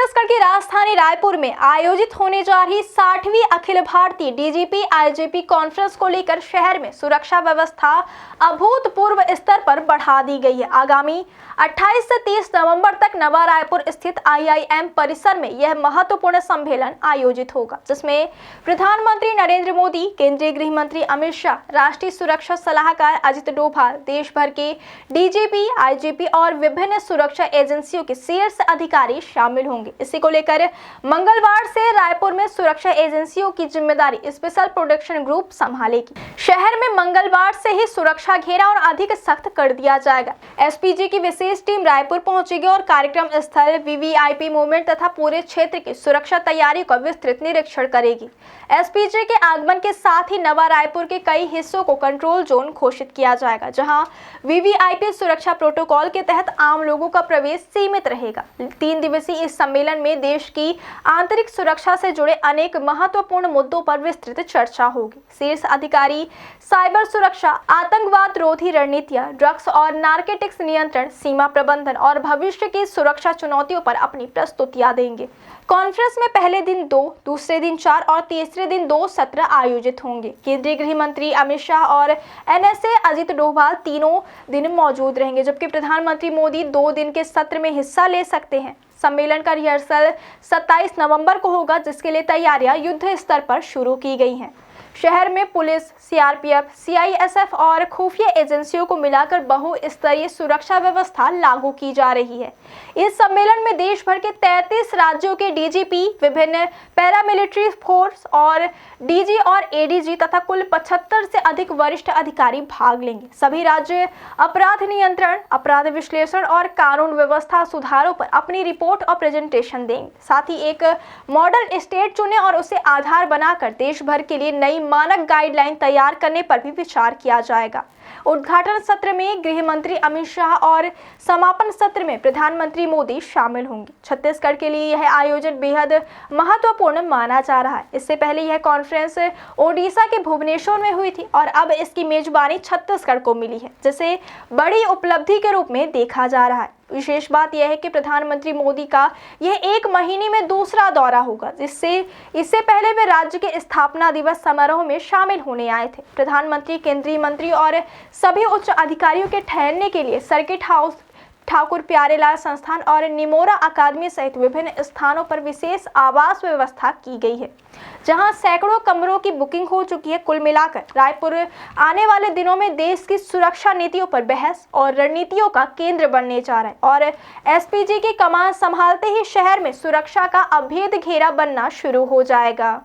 छत्तीसगढ़ की राजधानी रायपुर में आयोजित होने जा रही 60वीं Akhil Bharatiya DGP IGP conference को लेकर शहर में सुरक्षा व्यवस्था अभूतपूर्व स्तर पर बढ़ा दी गई है। आगामी 28 से 30 नवंबर तक नवा रायपुर स्थित आईआईएम परिसर में यह महत्वपूर्ण सम्मेलन आयोजित होगा, जिसमें प्रधानमंत्री नरेंद्र मोदी, केंद्रीय गृह मंत्री अमित शाह, राष्ट्रीय सुरक्षा सलाहकार अजित डोभाल, देश भर के डीजीपी, आईजीपी और विभिन्न सुरक्षा एजेंसियों के शीर्ष अधिकारी शामिल होंगे। इसी को लेकर मंगलवार से रायपुर में सुरक्षा एजेंसियों की जिम्मेदारी स्पेशल प्रोडक्शन ग्रुप संभालेगी। शहर में मंगलवार से ही सुरक्षा घेरा और अधिक सख्त कर दिया जाएगा। एसपीजी की विशेष टीम रायपुर पहुंचेगी और कार्यक्रम स्थल, वीवीआईपी मूवमेंट तथा पूरे क्षेत्र की सुरक्षा तैयारी का विस्तृत निरीक्षण करेगी। एसपीजी के आगमन के साथ ही नवा रायपुर के कई हिस्सों को कंट्रोल जोन घोषित किया जाएगा, जहां वीवीआईपी सुरक्षा प्रोटोकॉल के तहत आम लोगों का प्रवेश सीमित रहेगा। 3 दिवसीय इस सम्मेलन में देश की आंतरिक सुरक्षा से जुड़े अनेक महत्वपूर्ण मुद्दों पर विस्तृत चर्चा होगी। शीर्ष अधिकारी साइबर सुरक्षा, आतंकवाद रोधी रणनीतियां, ड्रग्स और नारकोटिक्स नियंत्रण, सीमा प्रबंधन और भविष्य की सुरक्षा चुनौतियों पर अपनी प्रस्तुतियां देंगे। कॉन्फ्रेंस में पहले दिन 2, दूसरे दिन 4 और तीसरे दिन 2 सत्र आयोजित होंगे। केंद्रीय गृह मंत्री अमित शाह और एनएसए अजित डोभाल तीनों दिन मौजूद रहेंगे, जबकि प्रधानमंत्री मोदी 2 दिन के सत्र में हिस्सा ले सकते हैं। सम्मेलन का रिहर्सल 27 नवंबर को होगा, जिसके लिए तैयारियां युद्ध स्तर पर शुरू की गई हैं। शहर में पुलिस, सीआरपीएफ, सीआईएसएफ और खुफिया एजेंसियों को मिलाकर बहुस्तरीय सुरक्षा व्यवस्था लागू की जा रही है। इस सम्मेलन में देश भर के 33 राज्यों के डीजीपी, विभिन्न पैरामिलिट्री फोर्स और डीजी और एडीजी तथा कुल 75 से अधिक वरिष्ठ अधिकारी भाग लेंगे। सभी राज्य अपराध नियंत्रण, अपराध विश्लेषण और कानून व्यवस्था सुधारों पर अपनी रिपोर्ट और प्रेजेंटेशन देंगे। साथ ही एक मॉडल स्टेट चुने और उसे आधार बनाकर देश भर के लिए नई मानक गाइडलाइन तैयार करने पर भी विचार किया जाएगा। उद्घाटन सत्र में गृह मंत्री अमित शाह और समापन सत्र में प्रधानमंत्री मोदी शामिल होंगे। छत्तीसगढ़ के लिए यह आयोजन बेहद महत्वपूर्ण माना जा रहा है। इससे पहले यह कॉन्फ्रेंस ओडिशा के भुवनेश्वर में हुई थी और अब इसकी मेजबानी छत्तीसगढ़ को मिली है, जिसे बड़ी उपलब्धि के रूप में देखा जा रहा है। विशेष बात यह है कि प्रधानमंत्री मोदी का यह 1 महीने में दूसरा दौरा होगा, इससे पहले वे राज्य के स्थापना दिवस समारोह में शामिल होने आए थे। प्रधानमंत्री, केंद्रीय मंत्री और सभी उच्च अधिकारियों के ठहरने के लिए सर्किट हाउस, ठाकुर प्यारेलाल संस्थान और निमोरा अकादमी सहित विभिन्न स्थानों पर विशेष आवास व्यवस्था की गई है, जहां सैकड़ों कमरों की बुकिंग हो चुकी है। कुल मिलाकर रायपुर आने वाले दिनों में देश की सुरक्षा नीतियों पर बहस और रणनीतियों का केंद्र बनने जा रहा है और एसपीजी की कमान संभालते ही शहर में सुरक्षा का अभेद घेरा बनना शुरू हो जाएगा।